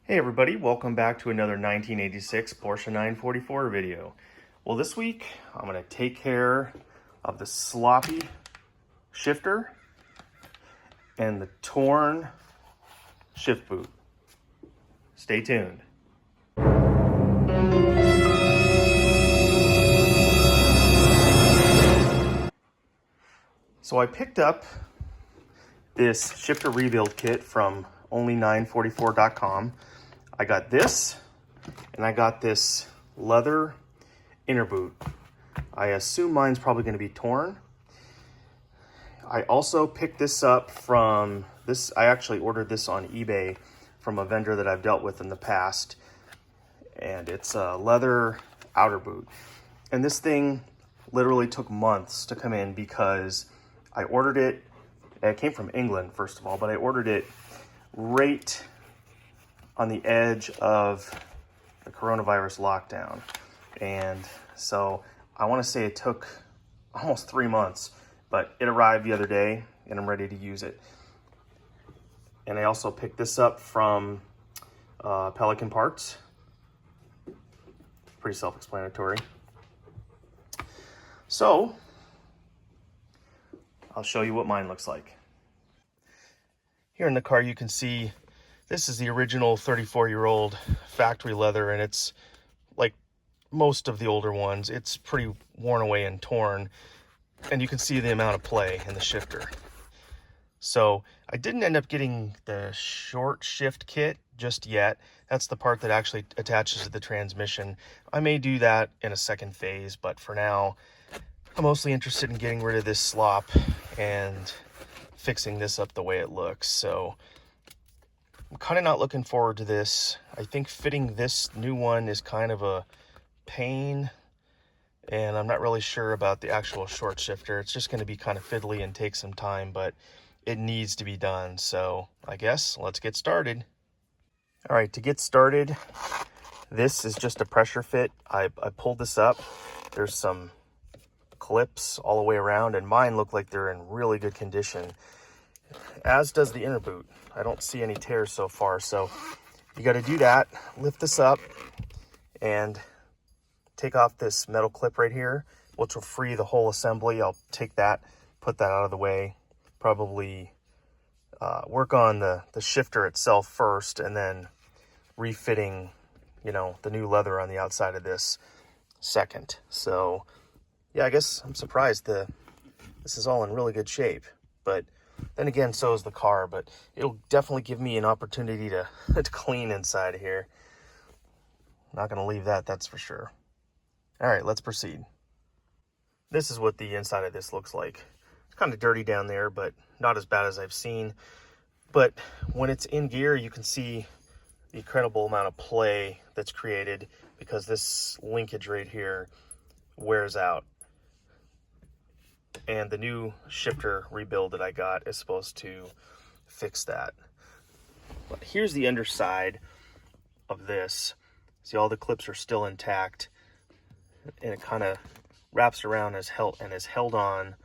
Hey everybody, welcome back to another 1986 Porsche 944 video. Well, this week I'm going to take care of the sloppy shifter and the torn shift boot. Stay tuned. So I picked up this shifter rebuild kit from only944.com. I got this, and I got this leather inner boot. I assume mine's probably going to be torn. I also picked this up from this. I actually ordered this on eBay from a vendor that I've dealt with in the past, and it's a leather outer boot. And this thing literally took months to come in because I ordered it. It came from England, first of all, but I ordered it right on the edge of the coronavirus lockdown. And so I want to say it took almost 3 months, but it arrived the other day and I'm ready to use it. And I also picked this up from Pelican Parts. Pretty self-explanatory. So I'll show you what mine looks like. Here in the car you can see this is the original 34-year-old factory leather, and it's like most of the older ones. It's pretty worn away and torn, and you can see the amount of play in the shifter. So I didn't end up getting the short shift kit just yet. That's the part that actually attaches to the transmission. I may do that in a second phase, but for now, I'm mostly interested in getting rid of this slop and fixing this up the way it looks. So I'm kind of not looking forward to this. I think fitting this new one is kind of a pain, and I'm not really sure about the actual short shifter. It's just going to be kind of fiddly and take some time, but it needs to be done. So I guess let's get started. All right, to get started, this is just a pressure fit. I pulled this up. There's some clips all the way around, and mine look like they're in really good condition, as does the inner boot. I don't see any tears so far. So you got to do that, lift this up and take off this metal clip right here, which will free the whole assembly. I'll take that, put that out of the way, probably work on the shifter itself first, and then refitting, the new leather on the outside of this second. So yeah, I guess I'm surprised this is all in really good shape, but then again, so is the car, but it'll definitely give me an opportunity to clean inside here. Not going to leave that, that's for sure. All right, let's proceed. This is what the inside of this looks like. It's kind of dirty down there, but not as bad as I've seen. But when it's in gear, you can see the incredible amount of play that's created because this linkage right here wears out. And the new shifter rebuild that I got is supposed to fix that. But here's the underside of this. See, all the clips are still intact, and it kind of wraps around and is held on,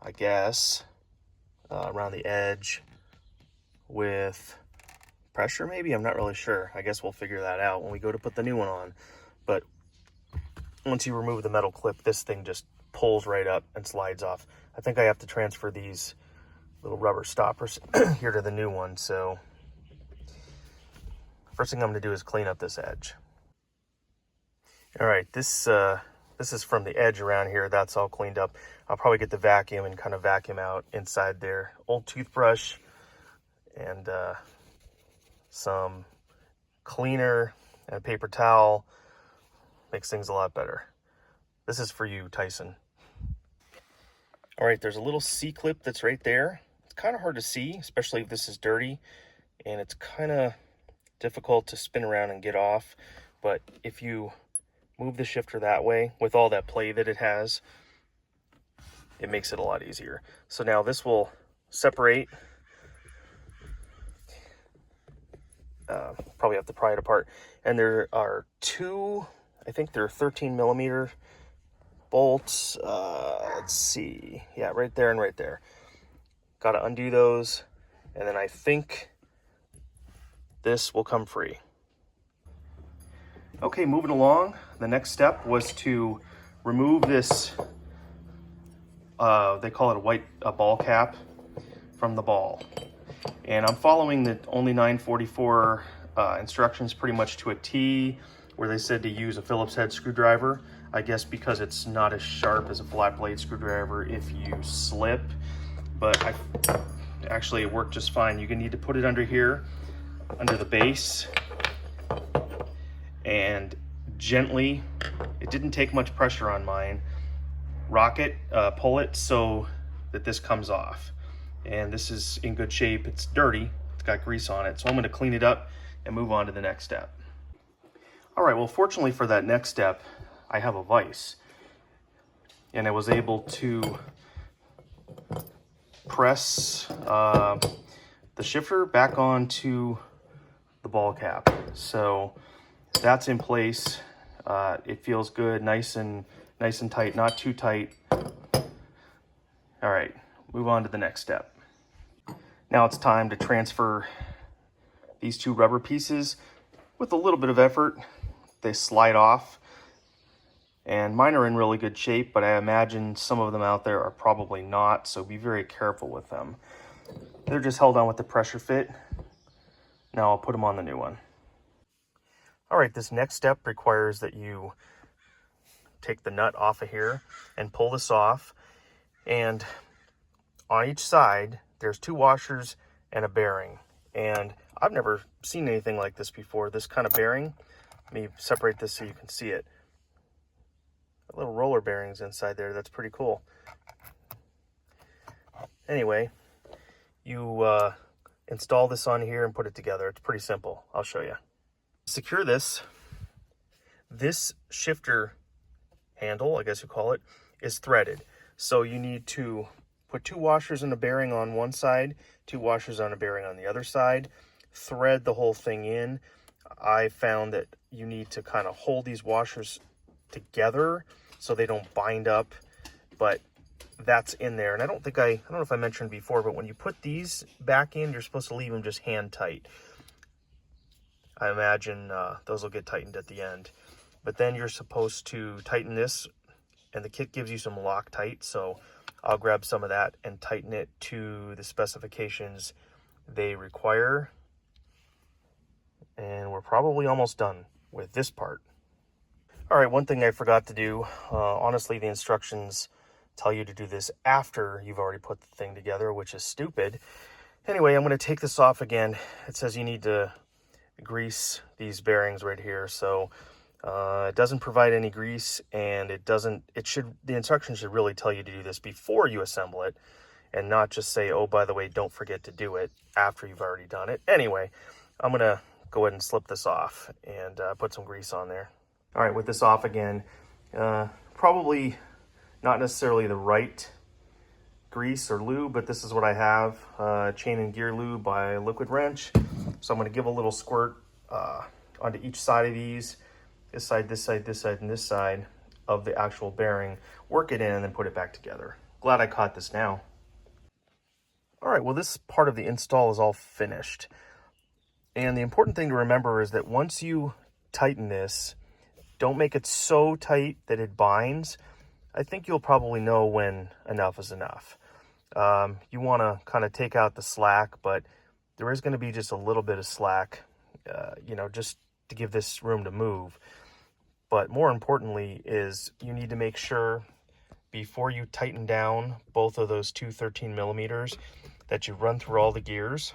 I guess, around the edge with pressure maybe. I'm not really sure. I guess we'll figure that out when we go to put the new one on. But once you remove the metal clip, this thing just pulls right up and slides off. I think I have to transfer these little rubber stoppers here to the new one. So first thing I'm going to do is clean up this edge. All right, this is from the edge around here. That's all cleaned up. I'll probably get the vacuum and kind of vacuum out inside there. Old toothbrush and some cleaner and a paper towel makes things a lot better. This is for you, Tyson. All right, there's a little C-clip that's right there. It's kind of hard to see, especially if this is dirty, and it's kind of difficult to spin around and get off. But if you move the shifter that way, with all that play that it has, it makes it a lot easier. So now this will separate. Probably have to pry it apart. And there are two, I think they're 13 millimeter bolts. Let's see. Yeah, right there and right there. Got to undo those, and then I think this will come free. Okay, moving along. The next step was to remove this, they call it a ball cap, from the ball. And I'm following the only 944 instructions pretty much to a T, where they said to use a Phillips head screwdriver. I guess because it's not as sharp as a flat blade screwdriver if you slip, but actually it worked just fine. You need to put it under here, under the base, and gently, it didn't take much pressure on mine, rock it, pull it so that this comes off. And this is in good shape. It's dirty, it's got grease on it, so I'm going to clean it up and move on to the next step. All right, well, fortunately for that next step, I have a vise, and I was able to press the shifter back onto the ball cap. So that's in place. It feels good, nice and tight, not too tight. All right, move on to the next step. Now it's time to transfer these two rubber pieces. With a little bit of effort, they slide off. And mine are in really good shape, but I imagine some of them out there are probably not, so be very careful with them. They're just held on with the pressure fit. Now I'll put them on the new one. All right, this next step requires that you take the nut off of here and pull this off. And on each side, there's two washers and a bearing. And I've never seen anything like this before, this kind of bearing. Let me separate this so you can see it. Little roller bearings inside there. That's pretty cool. Anyway, you install this on here and put it together. It's pretty simple. I'll show you. Secure this. This shifter handle, I guess you call it, is threaded. So you need to put two washers and a bearing on one side, two washers on a bearing on the other side, thread the whole thing in. I found that you need to kind of hold these washers together so they don't bind up, but that's in there. And I don't know if I mentioned before, but when you put these back in, you're supposed to leave them just hand tight. I imagine those will get tightened at the end. But then you're supposed to tighten this, and the kit gives you some Loctite, so I'll grab some of that and tighten it to the specifications they require. And we're probably almost done with this part. All right, one thing I forgot to do, honestly, the instructions tell you to do this after you've already put the thing together, which is stupid. Anyway, I'm going to take this off again. It says you need to grease these bearings right here. So it doesn't provide any grease, and the instructions should really tell you to do this before you assemble it, and not just say, oh, by the way, don't forget to do it after you've already done it. Anyway, I'm going to go ahead and slip this off and put some grease on there. All right, with this off again, probably not necessarily the right grease or lube, but this is what I have, chain and gear lube by Liquid Wrench. So I'm going to give a little squirt onto each side of these, this side, this side, this side, and this side of the actual bearing, work it in, and then put it back together. Glad I caught this now. All right, well, this part of the install is all finished. And the important thing to remember is that once you tighten this, don't make it so tight that it binds. I think you'll probably know when enough is enough. You want to kind of take out the slack, but there is going to be just a little bit of slack, just to give this room to move. But more importantly is you need to make sure before you tighten down both of those two 13 millimeters that you run through all the gears,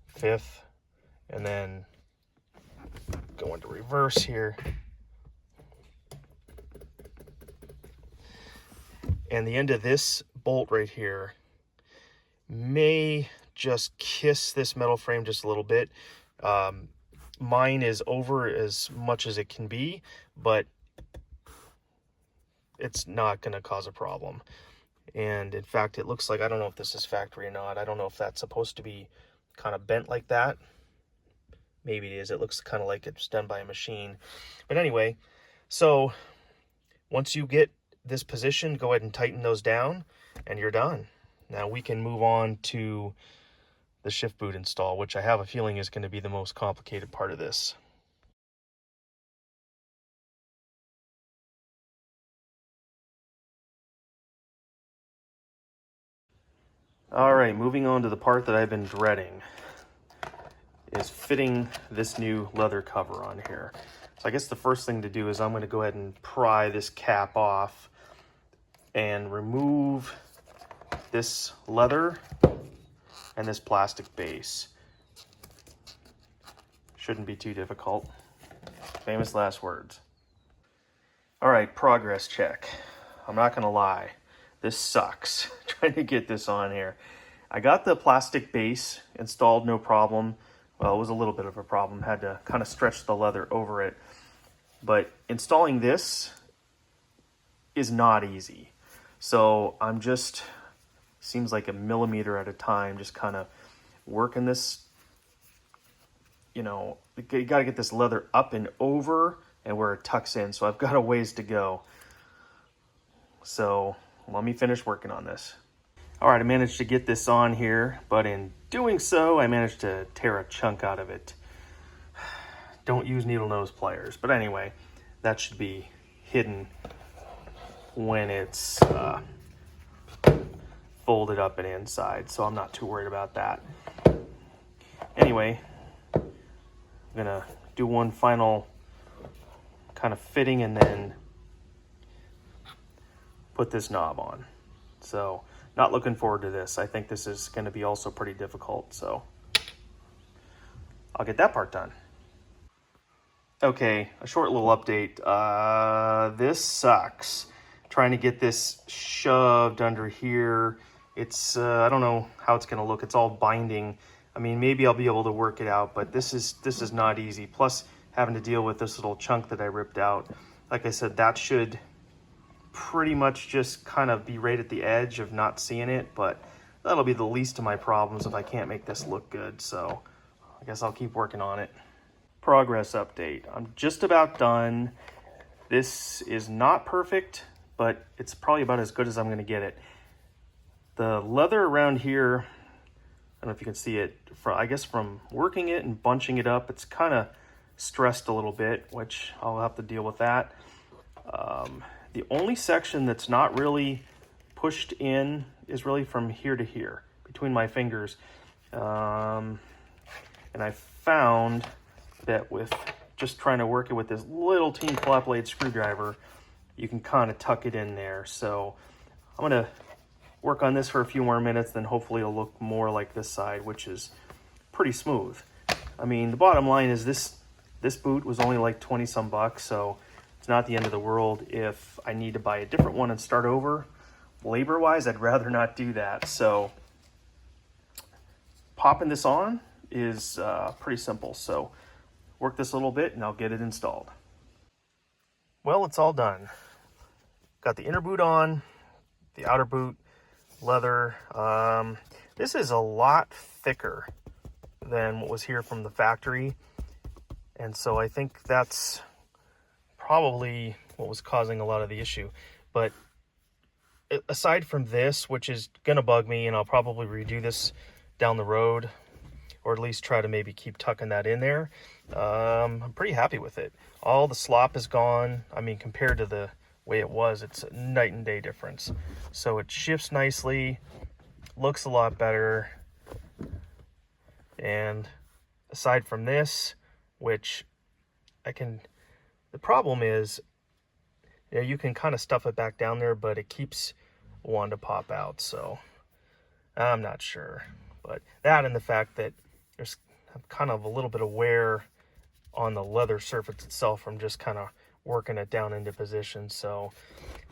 fifth, and then go into reverse here. And the end of this bolt right here may just kiss this metal frame just a little bit. Mine is over as much as it can be, but it's not going to cause a problem. And in fact, it looks like, I don't know if this is factory or not. I don't know if that's supposed to be kind of bent like that. Maybe it is. It looks kind of like it's done by a machine. But anyway, so Once you get this position, go ahead and tighten those down and you're done. Now we can move on to the shift boot install, which I have a feeling is going to be the most complicated part of this. All right, moving on to the part that I've been dreading, is fitting this new leather cover on here. So I guess the first thing to do is I'm going to go ahead and pry this cap off and remove this leather and this plastic base. Shouldn't be too difficult. Famous last words. All right, progress check. I'm not gonna lie, this sucks trying to get this on here. I got the plastic base installed, no problem. Well, it was a little bit of a problem, had to kind of stretch the leather over it. But installing this is not easy. So I'm just, seems like a millimeter at a time, just kind of working this, you know, you got to get this leather up and over and where it tucks in. So I've got a ways to go. So let me finish working on this. All right, I managed to get this on here, but in doing so, I managed to tear a chunk out of it. Don't use needle nose pliers, but anyway, that should be hidden when it's folded up and inside, so I'm not too worried about that. Anyway, I'm gonna do one final kind of fitting and then put this knob on. So not looking forward to this. I think this is going to be also pretty difficult, so I'll get that part done. Okay, a short little update. This sucks. Trying to get this shoved under here. It's, I don't know how it's going to look. It's all binding. I mean, maybe I'll be able to work it out, but this is not easy. Plus, having to deal with this little chunk that I ripped out. Like I said, that should pretty much just kind of be right at the edge of not seeing it, but that'll be the least of my problems if I can't make this look good. So I guess I'll keep working on it. Progress update. I'm just about done. This is not perfect, but it's probably about as good as I'm going to get it. The leather around here, I don't know if you can see it, I guess from working it and bunching it up, it's kind of stressed a little bit, which I'll have to deal with that. The only section that's not really pushed in is really from here to here, between my fingers. And I found that with just trying to work it with this little teeny flat blade screwdriver, you can kind of tuck it in there. So I'm going to work on this for a few more minutes, then hopefully it'll look more like this side, which is pretty smooth. I mean, the bottom line is this boot was only like 20 some bucks, so it's not the end of the world. If I need to buy a different one and start over, labor-wise, I'd rather not do that. So popping this on is pretty simple. So work this a little bit and I'll get it installed. Well, it's all done. Got the inner boot on, the outer boot, leather. This is a lot thicker than what was here from the factory. And so I think that's probably what was causing a lot of the issue. But aside from this, which is gonna bug me, and I'll probably redo this down the road, or at least try to maybe keep tucking that in there, I'm pretty happy with it. All the slop is gone. I mean, compared to the way it was, it's a night and day difference. So it shifts nicely, looks a lot better. And aside from this, which the problem is, you know, you can kind of stuff it back down there, but it keeps wanting to pop out. So I'm not sure, but that and the fact that there's kind of a little bit of wear on the leather surface itself from just kind of working it down into position. So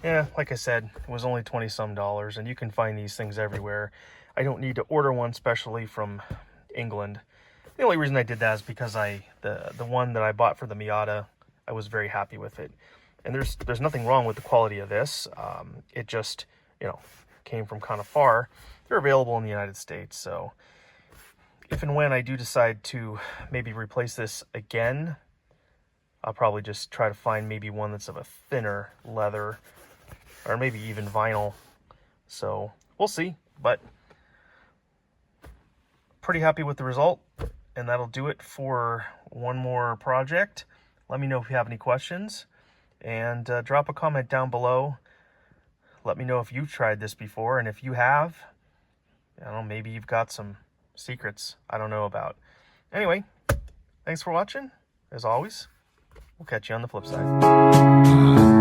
yeah, like I said, it was only 20 some dollars, and you can find these things everywhere. I don't need to order one specially from England. The only reason I did that is because the one that I bought for the Miata, I was very happy with it. And there's nothing wrong with the quality of this. It just, you know, came from kind of far. They're available in the United States. So if and when I do decide to maybe replace this again, I'll probably just try to find maybe one that's of a thinner leather, or maybe even vinyl. So we'll see, but pretty happy with the result. And that'll do it for one more project. Let me know if you have any questions, and drop a comment down below. Let me know if you've tried this before, and if you have, I don't know, maybe you've got some secrets I don't know about. Anyway, thanks for watching. As always, we'll catch you on the flip side.